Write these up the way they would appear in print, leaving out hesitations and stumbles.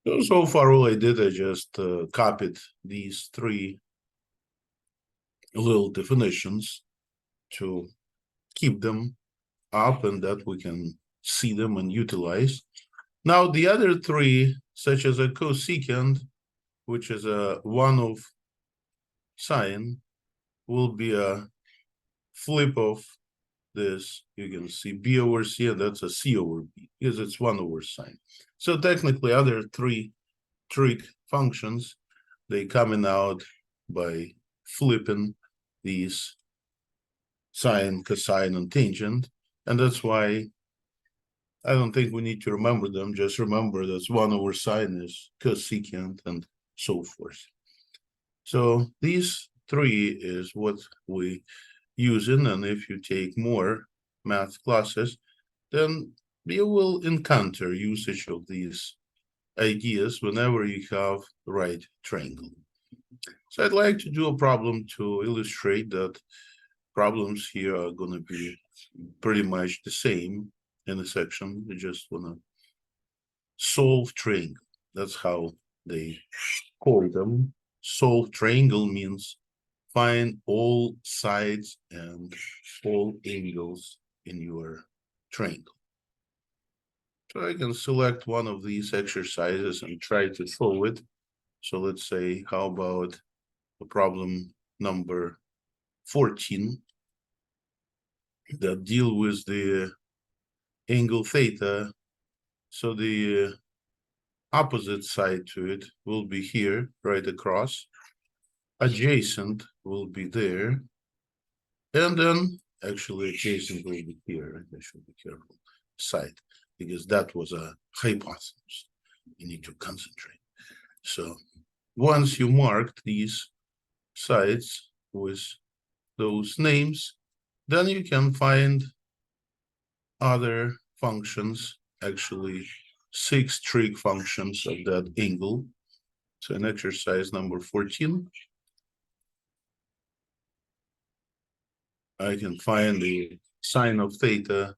So far, all I did, I just copied these three little definitions to keep them up and that we can see them and utilize. Now, the other three, such as a cosecant, which is a 1 of sine, will be a flip of this. You can see b over c, and that's a c over b, because it's 1 over sine. So technically, other three trig functions, they coming out by flipping these sine, cosine, and tangent. And that's why I don't think we need to remember them. Just remember that 1 over sine is cosecant and so forth. So these three is what we using, and if you take more math classes, then you will encounter usage of these ideas whenever you have right triangle. So I'd like to do a problem to illustrate that problems here are going to be pretty much the same in the section. We just want to solve triangle. That's how they call them. Solve triangle means find all sides and all angles in your triangle. So I can select one of these exercises and try to solve it. So let's say, how about the problem number 14 that deal with the angle theta. So the opposite side to it will be here, right across. Adjacent will be there. And then actually adjacent will be here. I should be careful. Side, because that was a hypotenuse. You need to concentrate. So once you mark these sides with those names, then you can find other functions, actually 6 trig functions of that angle. So in exercise number 14, I can find the sine of theta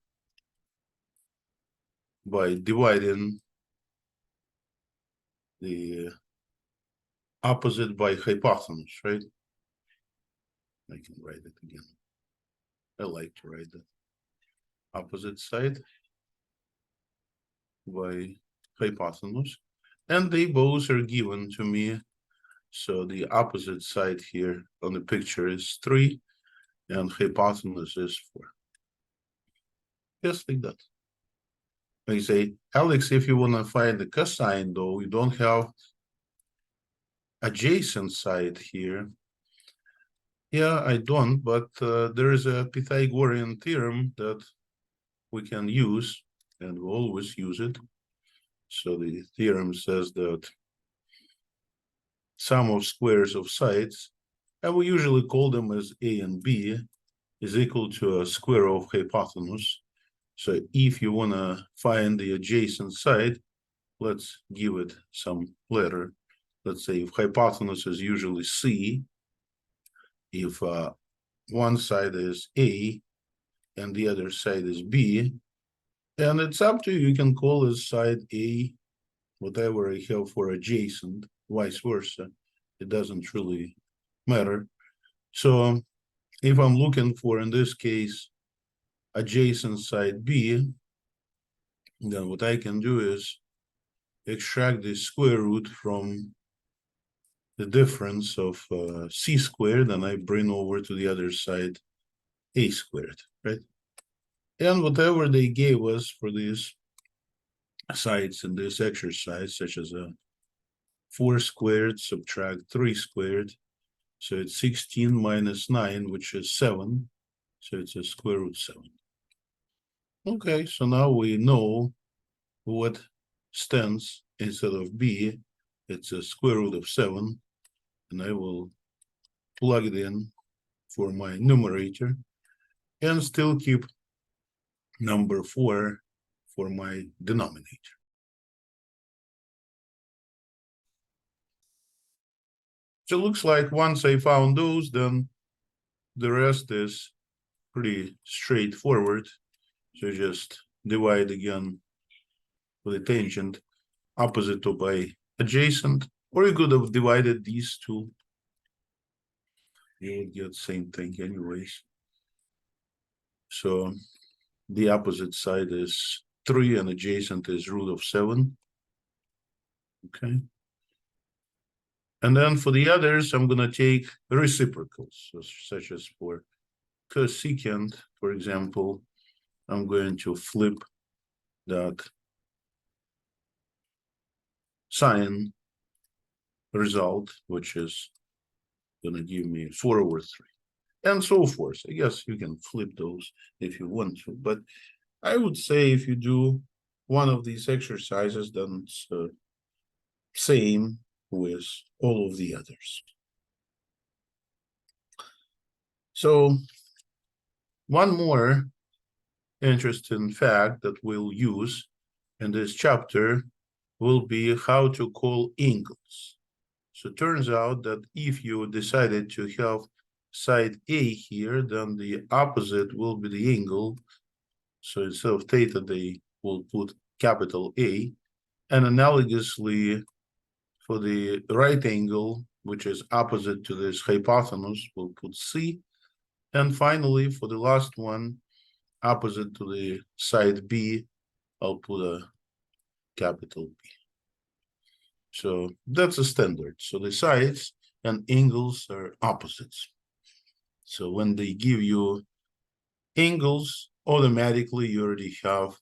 by dividing the opposite by hypotenuse, right? I can write it again. I like to write the opposite side by hypotenuse, and they both are given to me. So the opposite side here on the picture is 3, and hypotenuse is 4. Just like that. I say, Alex, if you want to find the cosine, though, you don't have adjacent side here. Yeah, I don't, but there is a Pythagorean theorem that we can use, and we always use it. So the theorem says that sum of squares of sides, and we usually call them as a and b, is equal to a square of hypotenuse. So if you want to find the adjacent side, let's give it some letter. Let's say if hypotenuse is usually c, if one side is a and the other side is b, and it's up to you, you can call this side a, whatever I have for adjacent, vice versa. It doesn't really matter. So if I'm looking for, in this case, adjacent side b, then what I can do is extract the square root from the difference of c squared, and I bring over to the other side a squared, right? And whatever they gave us for these sides in this exercise, such as a 4 squared subtract 3 squared, so it's 16 minus 9, which is 7, so it's a square root 7. Okay, so now we know what stands instead of b, it's a square root of 7, and I will plug it in for my numerator and still keep number 4 for my denominator. So it looks like once I found those, then the rest is pretty straightforward. So just divide again with a tangent. opposite or by adjacent, or you could have divided these two. You would get same thing anyways. So the opposite side is 3 and adjacent is root of 7. Okay. And then for the others, I'm going to take reciprocals, so such as for cosecant, for example, I'm going to flip that sine result, which is going to give me 4/3, and so forth. I guess you can flip those if you want to, but I would say if you do one of these exercises, then it's same with all of the others. So one more interesting fact that we'll use in this chapter will be how to call angles. So it turns out that if you decided to have side A here, then the opposite will be the angle. So instead of theta, they will put capital A. And analogously, for the right angle, which is opposite to this hypotenuse, we'll put C. And finally, for the last one, opposite to the side B, I'll put a capital B. So that's a standard. So the sides and angles are opposites. So when they give you angles, automatically you already have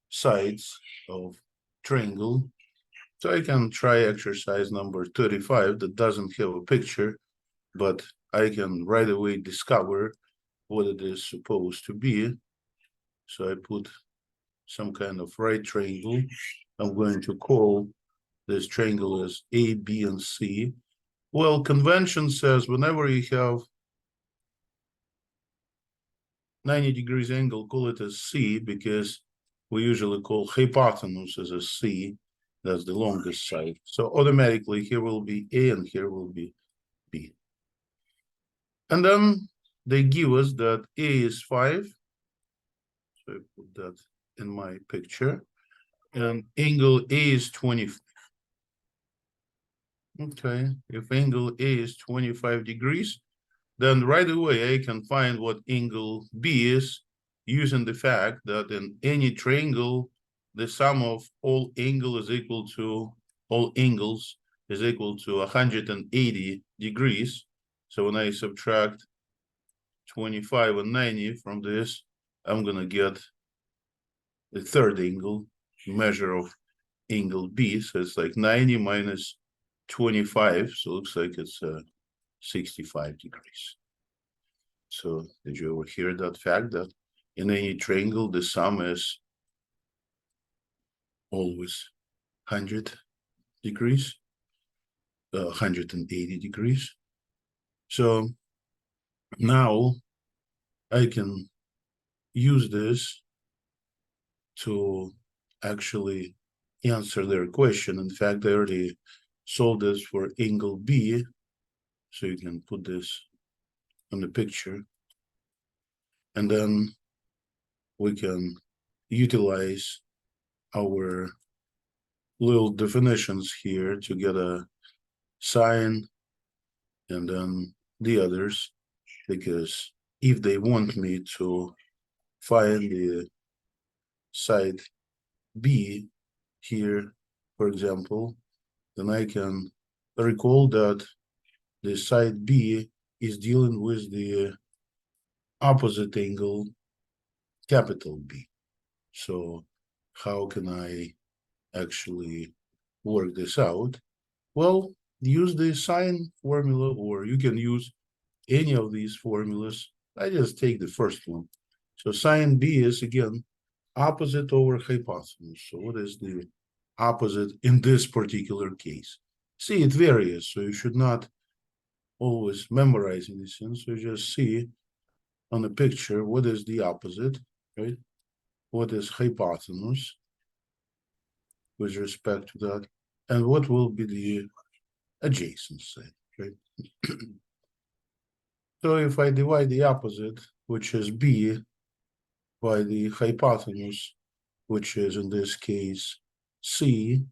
sides of triangle. So I can try exercise number 35 that doesn't have a picture, but I can right away discover what it is supposed to be. So I put some kind of right triangle. I'm going to call this triangle as A, B, and C. Well, convention says whenever you have 90 degrees angle, call it as C, because we usually call hypotenuse as a C. That's the longest side. So automatically here will be A and here will be B. And then they give us that A is 5. So I put that in my picture. And angle A is 25. Okay, if angle A is 25 degrees, then right away I can find what angle B is using the fact that in any triangle, the sum of all angles is equal to 180 degrees. So when I subtract 25 and 90 from this, I'm gonna get the third angle, measure of angle B. So it's like 90 minus 25, so it looks like it's 65 degrees. So did you ever hear that fact that in any triangle the sum is always 100 degrees, 180 degrees? So now I can use this to actually answer their question. In fact, I already solved this for angle B, so you can put this on the picture, and then we can utilize our little definitions here to get a sine and then the others, because if they want me to find the side B here, for example, then I can recall that the side B is dealing with the opposite angle, capital B. So how can I actually work this out? Well, use the sine formula, or you can use any of these formulas. I just take the first one. So sine B is, again, opposite over hypotenuse. So what is the opposite in this particular case? See, it varies, so you should not always memorize anything. So you just see on the picture what is the opposite, right? What is hypotenuse with respect to that, and what will be the adjacent side, right? So if I divide the opposite, which is B, by the hypotenuse, which is in this case C,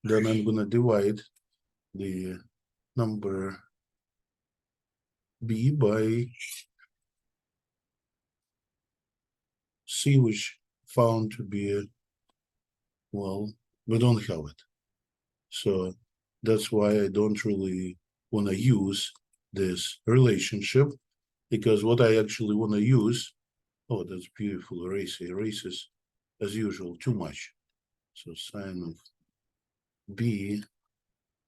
Then I'm gonna divide the number B by C, which found to be, well, we don't have it. So that's why I don't really want to use this relationship, because what I actually want to use, oh, that's beautiful, erases as usual too much. So sine of B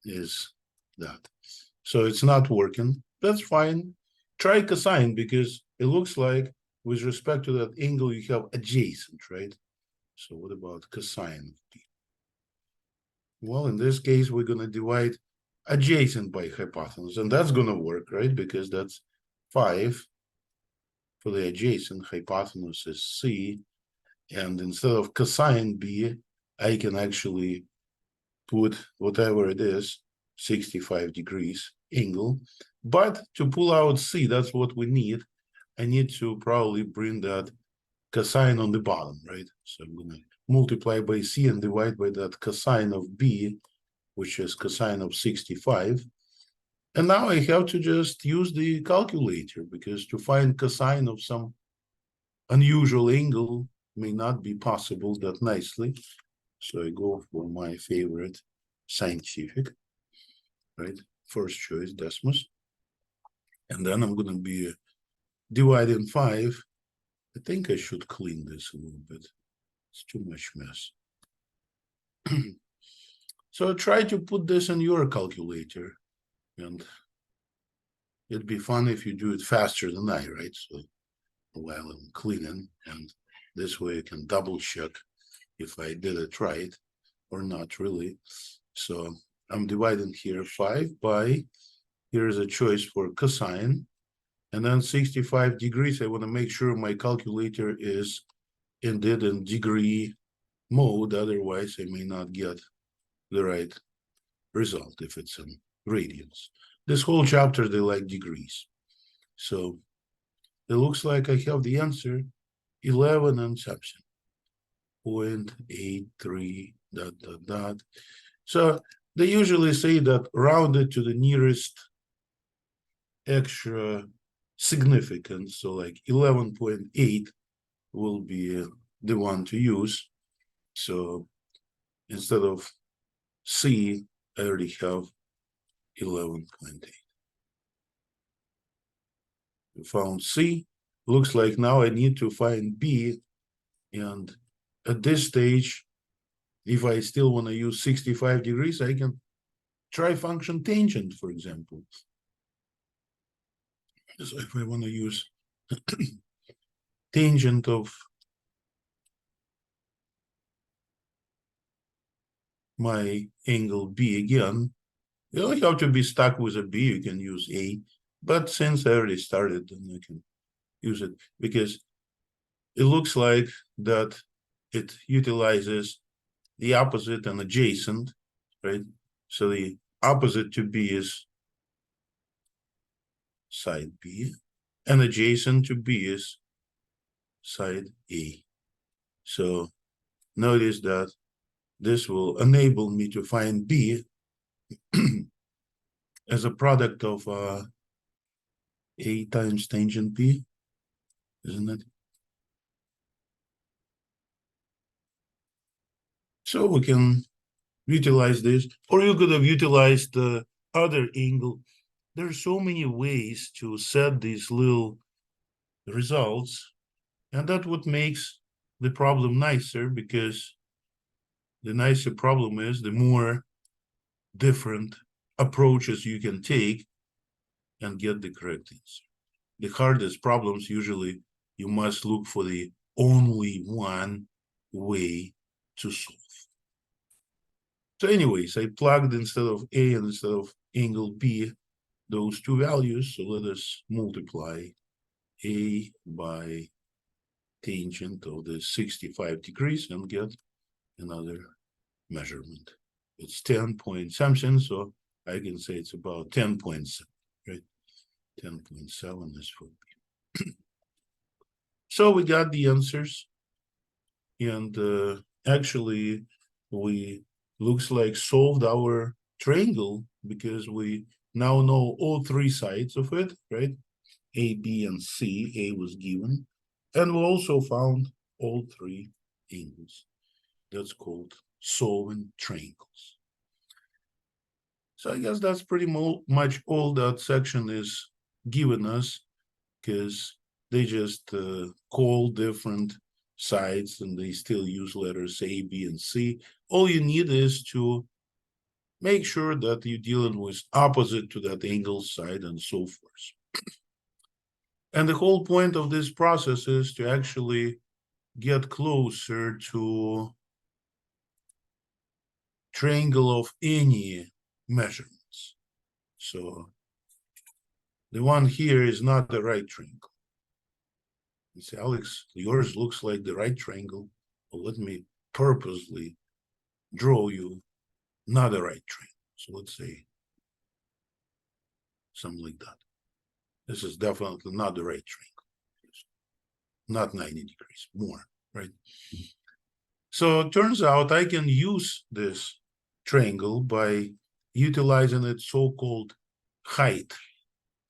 is that. So it's not working. That's fine. Try cosine, because it looks like with respect to that angle you have adjacent, right? So what about cosine of B? Well, in this case, we're going to divide adjacent by hypotenuse, and that's going to work, right? Because that's 5 for the adjacent, hypotenuse is C, and instead of cosine B, I can actually put whatever it is, 65 degrees angle. But to pull out C, that's what we need. I need to probably bring that cosine on the bottom, right? So I'm going to multiply by C and divide by that cosine of B, which is cosine of 65. And now I have to just use the calculator, because to find cosine of some unusual angle may not be possible that nicely. So I go for my favorite scientific, right? First choice, Desmos. And then I'm going to be dividing 5. I think I should clean this a little bit. It's too much mess. So try to put this in your calculator, and it'd be fun if you do it faster than I, right? So while I'm cleaning, and this way I can double check if I did it right or not really. So I'm dividing here 5 by, here's a choice for cosine, and then 65 degrees. I want to make sure my calculator is indeed in degree mode, otherwise I may not get the right result if it's in radians. This whole chapter, they like degrees. So it looks like I have the answer, 11 and something. 0.83 ... So they usually say that rounded to the nearest extra significance. So like 11.8 will be the one to use. So instead of C, I already have 11.8. We found C. Looks like now I need to find B. And at this stage, if I still want to use 65 degrees, I can try function tangent, for example. So if I want to use tangent of my angle B again, you don't have to be stuck with a B, you can use A. But since I already started, then I can use it, because it looks like that it utilizes the opposite and adjacent, right? So the opposite to B is side B, and adjacent to B is side A. So notice that this will enable me to find B as a product of A times tangent B, isn't it? So we can utilize this, or you could have utilized the other angle. There are so many ways to set these little results, and that's what makes the problem nicer, because the nicer problem is the more different approaches you can take and get the correct answer. The hardest problems, usually you must look for the only one way to solve. So anyways, I plugged instead of A and instead of angle B, those two values. So let us multiply A by tangent of the 65 degrees and get another measurement. It's 10 point something, so I can say it's about 10 points, right? 10.7 is for B. So we got the answers, and actually we looks like solved our triangle because we now know all three sides of it, right? A, B, and C. A was given. And we also found all three angles. That's called solving triangles. So I guess that's pretty much all that section is given us, because they just call different sides and they still use letters A, B, and C. All you need is to make sure that you're dealing with opposite to that angle side and so forth. And the whole point of this process is to actually get closer to triangle of any measurements. So the one here is not the right triangle. You say, Alex, yours looks like the right triangle. Well, let me purposely draw you not the right triangle. So let's say something like that. This is definitely not the right triangle. Not 90 degrees, more, right? So it turns out I can use this triangle by utilizing its so-called height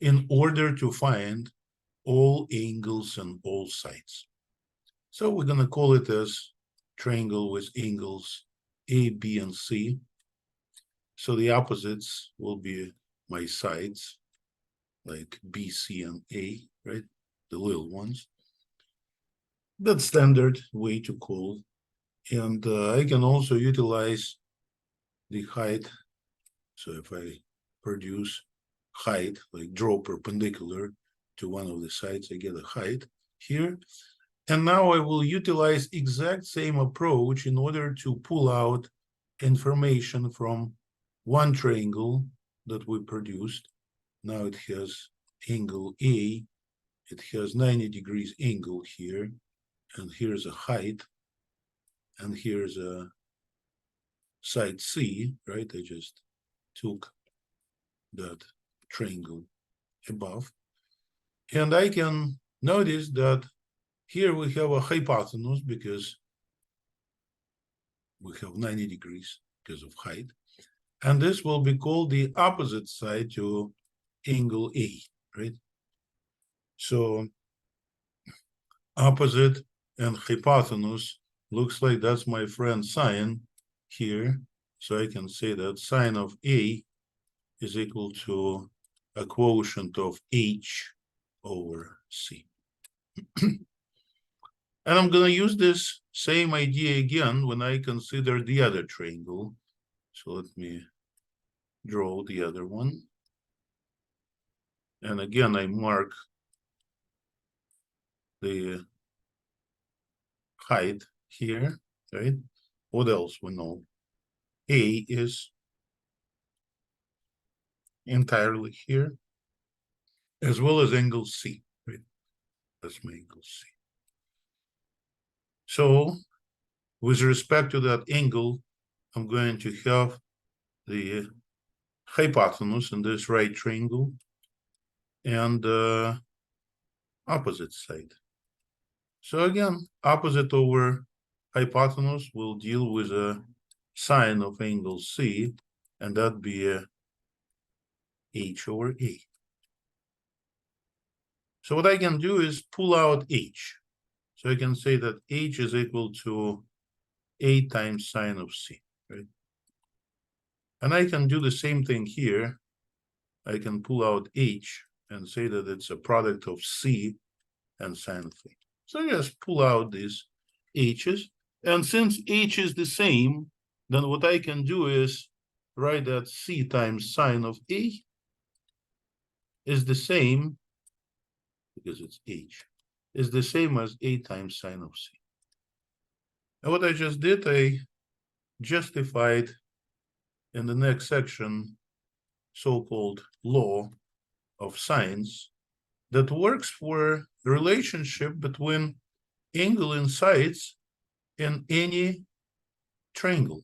in order to find all angles and all sides. So we're going to call it as triangle with angles A, B, and C. So the opposites will be my sides, like B, C, and A, right? The little ones. That's standard way to call. And I can also utilize the height. So if I produce height, like draw perpendicular to one of the sides, I get a height here. And now I will utilize exact same approach in order to pull out information from one triangle that we produced. Now it has angle A, it has 90 degrees angle here, and here's a height, and here's a side C, right? I just took that triangle above. And I can notice that here we have a hypotenuse because we have 90 degrees because of height. And this will be called the opposite side to angle A, right? So opposite and hypotenuse looks like that's my friend sine here. So I can say that sine of A is equal to a quotient of H over C. And I'm going to use this same idea again when I consider the other triangle. So let me draw the other one. And again, I mark the height here, right? What else we know? A is entirely here, as well as angle C, right? That's my angle C. So with respect to that angle, I'm going to have the hypotenuse in this right triangle and the opposite side. So again, opposite over hypotenuse will deal with a sine of angle C, and that'd be a H over A. So what I can do is pull out H. So I can say that H is equal to A times sine of C, right? And I can do the same thing here. I can pull out H and say that it's a product of C and sine phi. So just pull out these H's. And since H is the same, then what I can do is write that C times sine of A is the same, because it's H, is the same as A times sine of C. And what I just did, I justified in the next section so-called law of sines that works for the relationship between angle and sides in any triangle.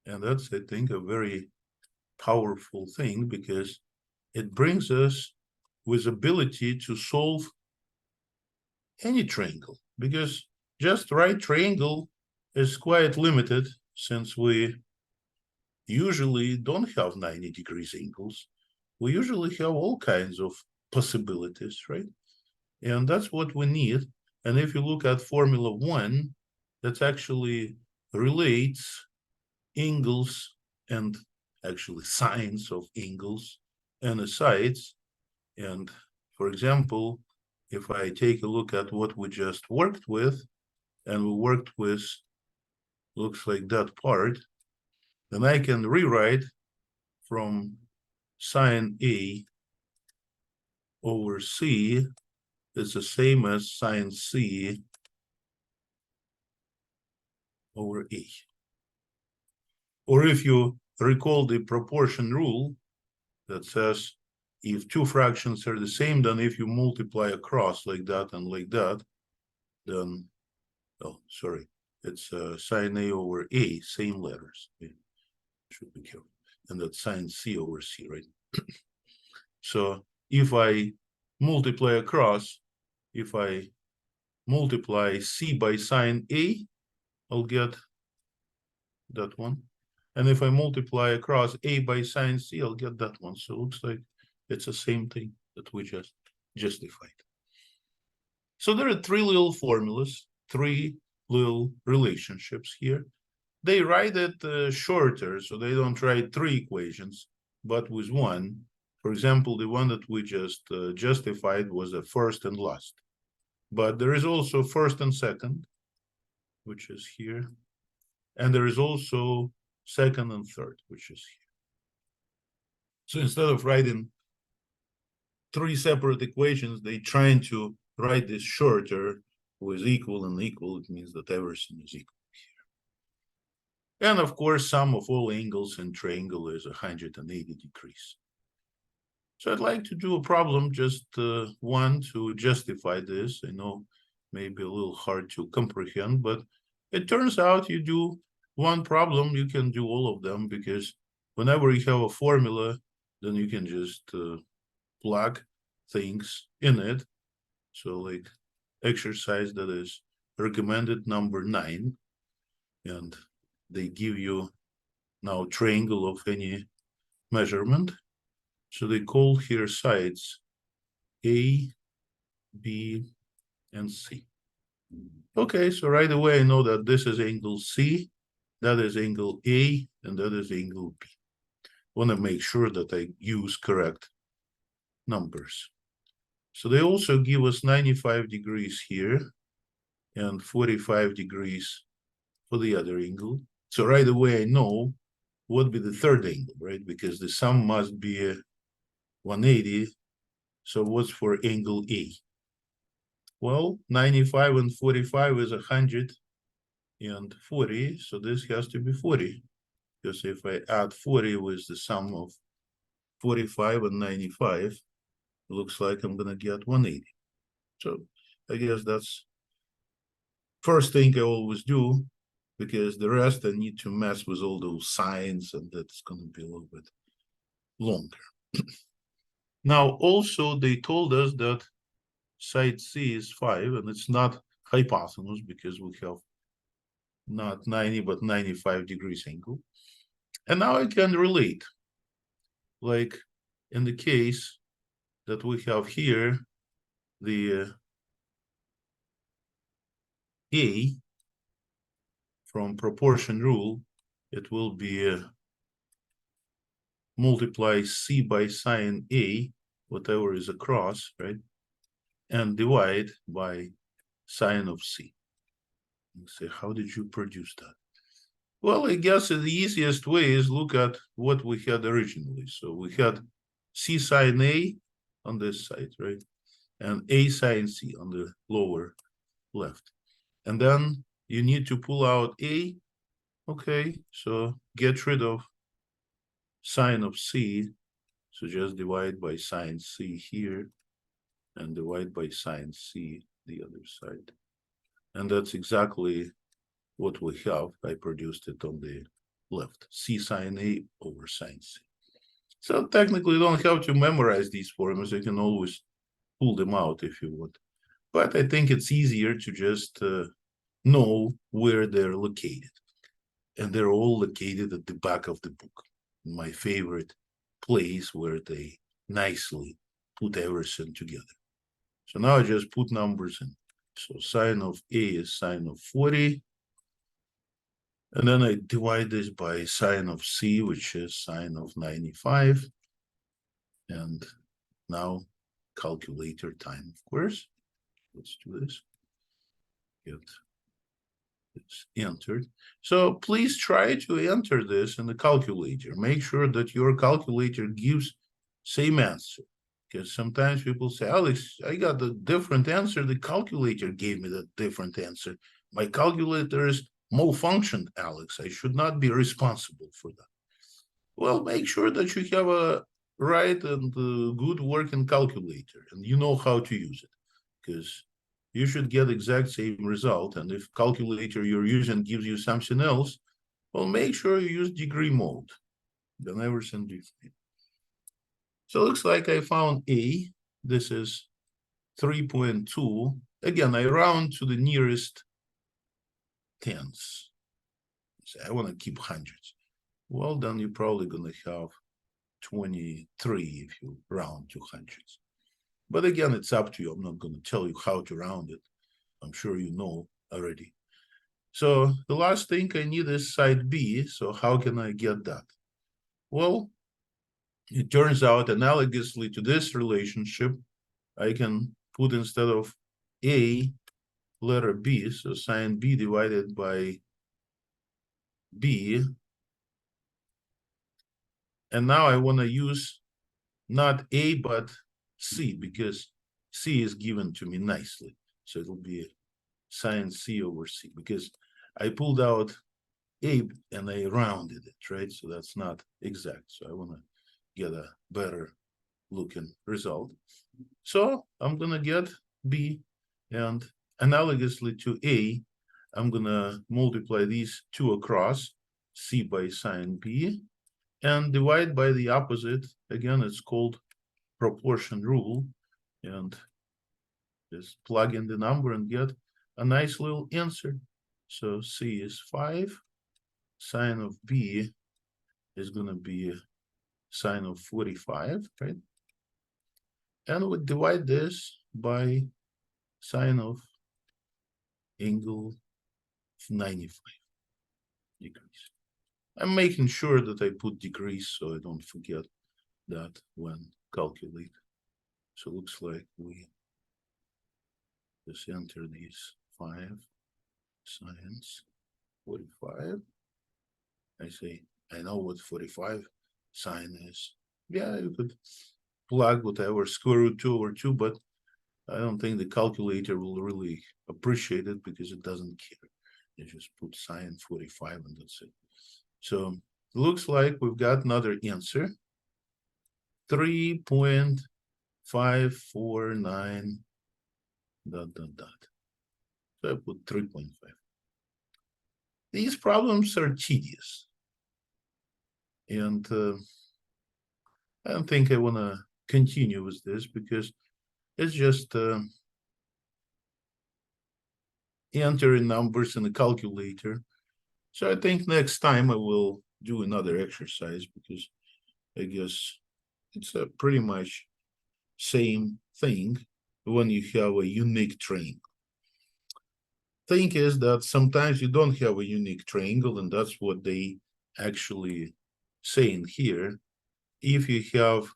And that's, I think, a very powerful thing, because it brings us with ability to solve any triangle, because just right triangle is quite limited since we usually don't have 90 degrees angles, we usually have all kinds of possibilities, right? And that's what we need. And if you look at Formula 1, that actually relates angles and actually sines of angles and the sides. And for example, if I take a look at what we just worked with, and we worked with, looks like that part, then I can rewrite from sine A over C is the same as sine C over A. Or if you recall the proportion rule that says if two fractions are the same, then if you multiply across like that and like that, then, oh, sorry, it's sine A over A, same letters. Should be careful. And that's sine C over C, right? So if I multiply across, if I multiply C by sine A, I'll get that one. And if I multiply across A by sine C, I'll get that one. So it looks like it's the same thing that we just justified. So there are three little formulas, three little relationships here. They write it shorter, so they don't write three equations, but with one. For example, the one that we just justified was a first and last. But there is also first and second, which is here. And there is also second and third, which is here. So instead of writing three separate equations, they trying to write this shorter with equal and equal. It means that everything is equal here. And of course, sum of all angles in triangle is 180 degrees. So I'd like to do a problem, just one to justify this. I know maybe a little hard to comprehend, but it turns out you do one problem, you can do all of them, because whenever you have a formula, then you can just plug things in it. So like exercise that is recommended number 9, and they give you now triangle of any measurement. So they call here sides A, B, and C. Okay, so right away I know that this is angle C, that is angle A, and that is angle B. Want to make sure that I use correct numbers. So they also give us 95 degrees here and 45 degrees for the other angle. So right away I know what would be the third angle, right? Because the sum must be 180. So what's for angle A? Well, 95 and 45 is 140. So this has to be 40. Because if I add 40 with the sum of 45 and 95, it looks like I'm going to get 180. So I guess that's first thing I always do, because the rest I need to mess with all those signs, and that's going to be a little bit longer. Now, also, they told us that side C is 5, and it's not hypotenuse because we have not 90, but 95 degrees angle. And now I can relate, like in the case that we have here, the A from proportion rule, it will be multiply C by sine A, whatever is across, right? And divide by sine of C. You say, how did you produce that? Well, I guess the easiest way is look at what we had originally. So we had C sine A on this side, right? And A sine C on the lower left. And then you need to pull out A. Okay, so get rid of sine of C. So just divide by sine C here and divide by sine C the other side. And that's exactly what we have. I produced it on the left, C sine A over sine C. So technically you don't have to memorize these formulas. You can always pull them out if you want. But I think it's easier to just know where they're located. and they're all located at the back of the book. My favorite place where they nicely put everything together. So now I just put numbers in. So sine of A is sine of 40. And then I divide this by sine of C, which is sine of 95. And now calculator time, of course. Let's do this. Get this entered. So please try to enter this in the calculator. Make sure that your calculator gives same answer. Because sometimes people say, Alex, I got a different answer. The calculator gave me the different answer. My calculator is malfunctioned, Alex. I should not be responsible for that. Well, make sure that you have a right and good working calculator and you know how to use it, because you should get exact same result. And if calculator you're using gives you something else, well, make sure you use degree mode. Then everything be fine. So it looks like I found A. This is 3.2. Again, I round to the nearest tens. So I want to keep hundreds. Well, then you're probably going to have 23 if you round to hundreds. But again, it's up to you. I'm not going to tell you how to round it. I'm sure you know already. So the last thing I need is side B. So how can I get that? Well, it turns out analogously to this relationship, I can put instead of A, letter B, so sine B divided by B. And now I want to use not A, but C, because C is given to me nicely. So it'll be sine C over C, because I pulled out A and I rounded it, right? So that's not exact. So I want to get a better looking result. So I'm going to get B, and analogously to A, I'm going to multiply these two across, C by sine B, and divide by the opposite. Again, it's called proportion rule, and just plug in the number and get a nice little answer. So C is 5, sine of B is going to be sine of 45, right? And we divide this by sine of angle 95 degrees. I'm making sure that I put degrees so I don't forget that when calculate. So it looks like we just enter these 5 sines 45. I say, I know what 45 sine is. Yeah, you could plug whatever, square root 2 over 2, but I don't think the calculator will really appreciate it because it doesn't care. You just put sine 45 and that's it. So it looks like we've got another answer. 3.549 ... So I put 3.5. These problems are tedious. And I don't think I want to continue with this because it's just entering numbers in the calculator. So I think next time I will do another exercise because I guess it's a pretty much same thing when you have a unique triangle. Thing is that sometimes you don't have a unique triangle, and that's what they actually saying here. If you have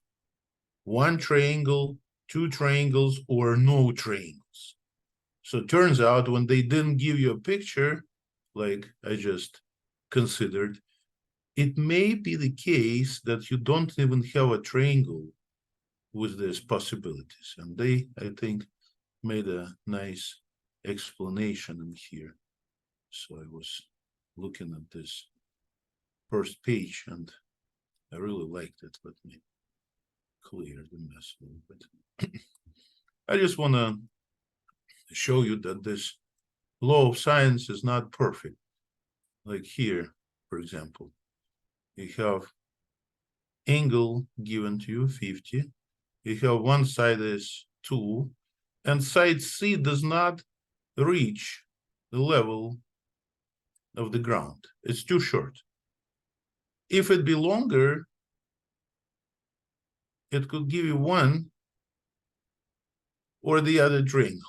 one triangle, two triangles, or no triangles. So it turns out when they didn't give you a picture, like I just considered, it may be the case that you don't even have a triangle with these possibilities. And they, I think, made a nice explanation in here. So I was looking at this first page and I really liked it. Let me clear the mess a little bit. I just want to show you that this law of science is not perfect. Like here, for example, you have angle given to you 50. You have one side is 2, and side C does not reach the level of the ground. It's too short. If it be longer, it could give you one or the other triangle.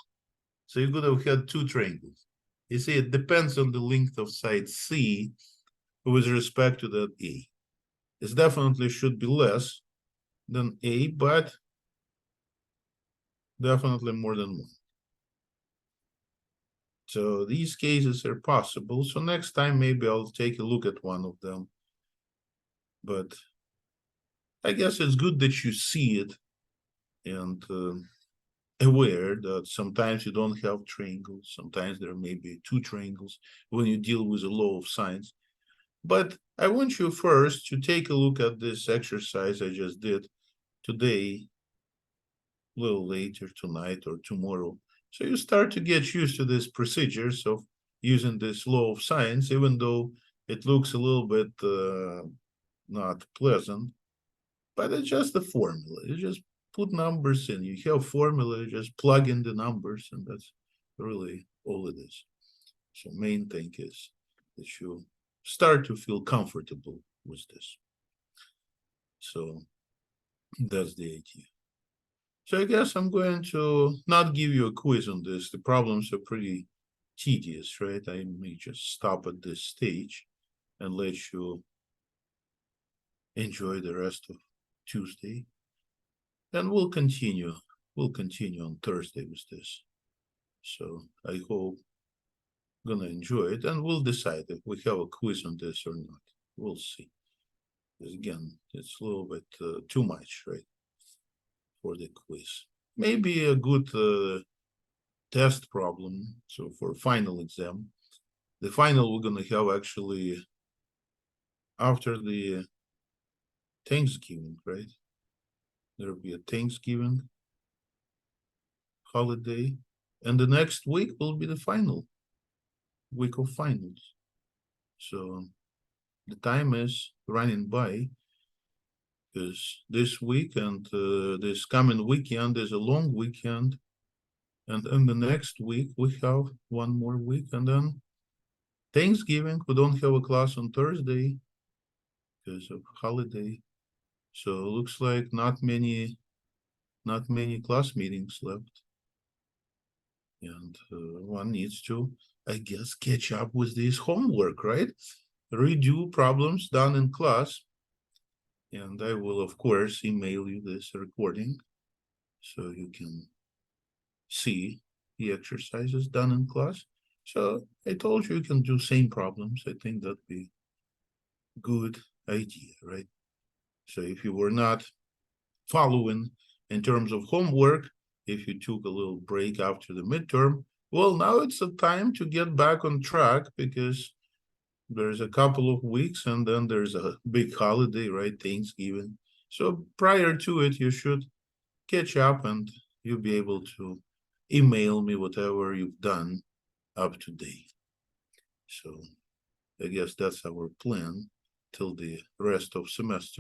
So you could have had two triangles. You see, it depends on the length of side C with respect to that A. It definitely should be less than A, but definitely more than one. So these cases are possible. So next time, maybe I'll take a look at one of them. But I guess it's good that you see it and aware that sometimes you don't have triangles. Sometimes there may be two triangles when you deal with a law of sines. But I want you first to take a look at this exercise I just did today, a little later tonight or tomorrow. So you start to get used to these procedures of using this law of sines, even though it looks a little bit not pleasant, but it's just a formula. You just put numbers in. You have formula, you just plug in the numbers, and that's really all it is. So main thing is that you start to feel comfortable with this. So that's the idea. So I guess I'm going to not give you a quiz on this. The problems are pretty tedious, right? I may just stop at this stage and let you enjoy the rest of Tuesday. And we'll continue. We'll continue on Thursday with this. So I hope you're gonna enjoy it, and we'll decide if we have a quiz on this or not. We'll see. Because again, it's a little bit too much, right? For the quiz. Maybe a good test problem. So for final exam, the final we're gonna have actually after the Thanksgiving, right? There'll be a Thanksgiving holiday, and the next week will be the final week of finals. So the time is running by because this week and this coming weekend is a long weekend. And in the next week, we have one more week. And then Thanksgiving, we don't have a class on Thursday because of holiday. So it looks like not many class meetings left. And one needs to, I guess, catch up with this homework, right? Redo problems done in class. And I will, of course, email you this recording so you can see the exercises done in class. So I told you can do same problems. I think that'd be good idea, right? So if you were not following in terms of homework, if you took a little break after the midterm, well, now it's the time to get back on track because there's a couple of weeks and then there's a big holiday, right? Thanksgiving. So prior to it, you should catch up and you'll be able to email me whatever you've done up to date. So I guess that's our plan till the rest of semester.